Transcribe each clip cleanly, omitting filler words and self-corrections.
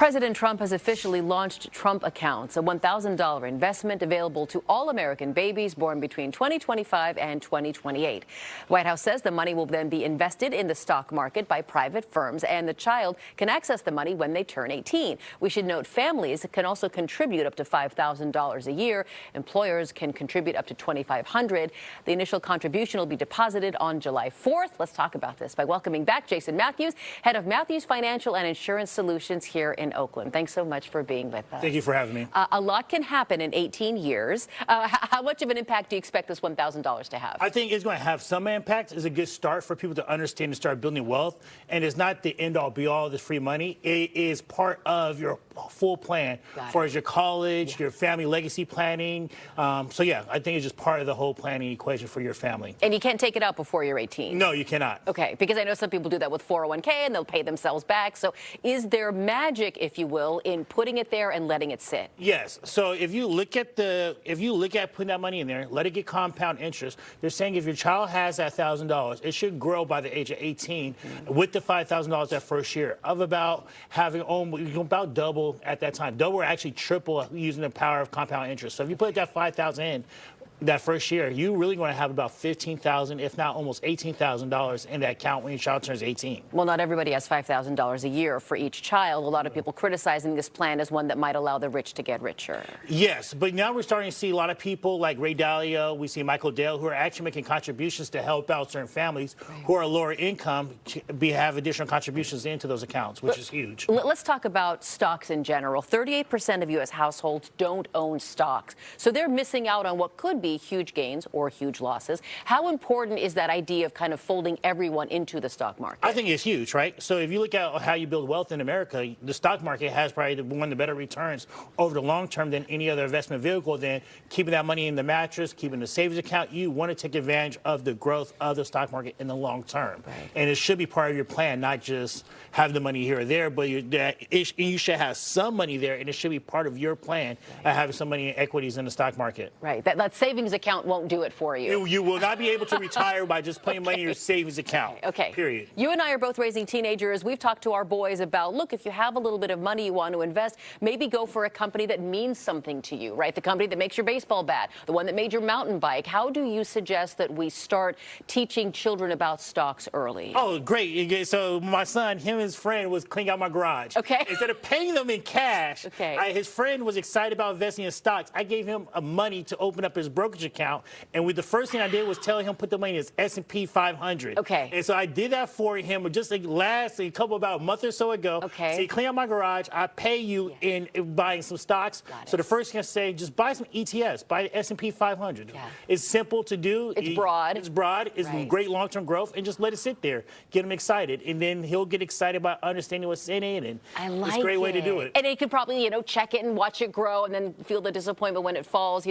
President Trump has officially launched Trump Accounts, a $1,000 investment available to all American babies born between 2025 and 2028. The White House says the money will then be invested in the stock market by private firms, and the child can access the money when they turn 18. We should note families can also contribute up to $5,000 a year. Employers can contribute up to $2,500. The initial contribution will be deposited on July 4th. Let's talk about this by welcoming back Jason Matthews, head of Matthews Financial and Insurance Solutions here in Oakland. Thanks so much for being with us. Thank you for having me. A lot can happen in 18 years. How much of an impact do you expect this $1,000 to have? I think it's going to have some impact. It's a good start for people to understand and start building wealth. And it's not the end-all, be-all of this free money. It is part of your full plan for your college, your family legacy planning. So, yeah, I think it's just part of the whole planning equation for your family. And you can't take it out before you're 18? No, you cannot. Okay, because I know some people do that with 401k and they'll pay themselves back. So is there magic, if you will, in putting it there and letting it sit? Yes. So if you look at putting that money in there, let it get compound interest. They're saying if your child has that $1,000, it should grow by the age of 18 with the $5,000 that first year of about having about double at that time. Double or actually triple using the power of compound interest. So if you put that $5,000 in that first year, you really going to have about $15,000, if not almost $18,000 in that account when your child turns 18. Well, not everybody has $5,000 a year for each child. A lot of people criticizing this plan as one that might allow the rich to get richer. Yes, but now we're starting to see a lot of people like Ray Dalio, we see Michael Dale, who are actually making contributions to help out certain families who are lower income have additional contributions into those accounts, which is huge. Let's talk about stocks in general. 38% of U.S. households don't own stocks, so they're missing out on what could be huge gains or huge losses. How important is that idea of kind of folding everyone into the stock market? I think it's huge, right? So if you look at how you build wealth in America, the stock market has probably one of the better returns over the long term than any other investment vehicle. Than keeping that money in the mattress, keeping the savings account. You want to take advantage of the growth of the stock market in the long term. And it should be part of your plan, not just have the money here or there, but you should have some money there, and it should be part of your plan of having some money in equities in the stock market. Right. That savings account won't do it for you. You will not be able to retire by just putting money in your savings account. Okay. Period. You and I are both raising teenagers. We've talked to our boys about, look, if you have a little bit of money you want to invest, maybe go for a company that means something to you, right? The company that makes your baseball bat, the one that made your mountain bike. How do you suggest that we start teaching children about stocks early? Oh, great. So my son, him and his friend was cleaning out my garage. Okay. Instead of paying them in cash, his friend was excited about investing in stocks. I gave him money to open up his brokerage account, and the first thing I did was tell him put the money in his S&P 500. Okay. And so I did that for him just like about a month or so ago. Okay. So you clean out my garage, I pay you in buying some stocks. So the first thing I say, just buy some ETFs, buy the S&P 500. Yeah. It's simple to do. It's broad. It's broad. It's great long-term growth, and just let it sit there. Get him excited, and then he'll get excited about understanding what's in it, and it's a great way to do it. And he could probably, check it and watch it grow and then feel the disappointment when it falls.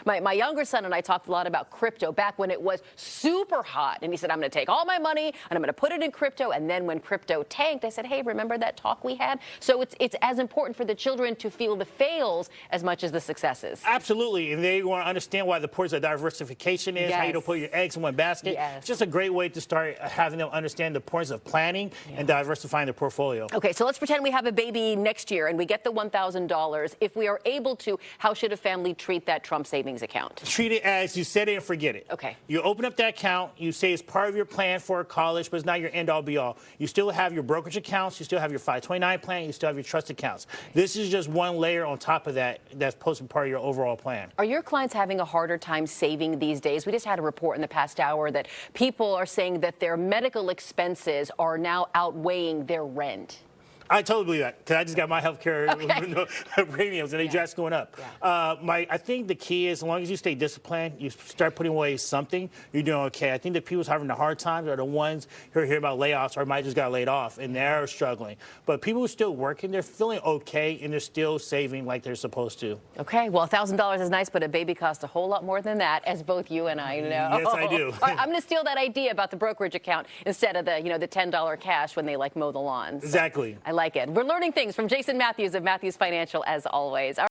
My younger son and I talked a lot about crypto back when it was super hot. And he said, I'm going to take all my money and I'm going to put it in crypto. And then when crypto tanked, I said, hey, remember that talk we had? So it's as important for the children to feel the fails as much as the successes. Absolutely. And they want to understand why the importance of diversification is, how you don't put your eggs in one basket. It's just a great way to start having them understand the importance of planning and diversifying their portfolio. Okay, so let's pretend we have a baby next year and we get the $1,000. If we are able to, how should a family treat that Trump savings account? Treat it as you set it and forget it. Okay. You open up that account, you say it's part of your plan for college, but it's not your end-all, be-all. You still have your brokerage accounts, you still have your 529 plan, you still have your trust accounts. This is just one layer on top of that that's supposed to be part of your overall plan. Are your clients having a harder time saving these days? We just had a report in the past hour that people are saying that their medical expenses are now outweighing their rent. I totally believe that, because I just got my health care premiums, and they just going up. I think the key is, as long as you stay disciplined, you start putting away something, you're doing okay. I think that people's having a hard time are the ones who are hearing about layoffs or might just got laid off, and they're struggling. But people who are still working, they're feeling okay, and they're still saving like they're supposed to. Okay, well, $1,000 is nice, but a baby costs a whole lot more than that, as both you and I know. Yes, I do. All right, I'm going to steal that idea about the brokerage account instead of the $10 cash when they mow the lawns. Exactly. I like it. We're learning things from Jason Matthews of Matthews Financial, as always.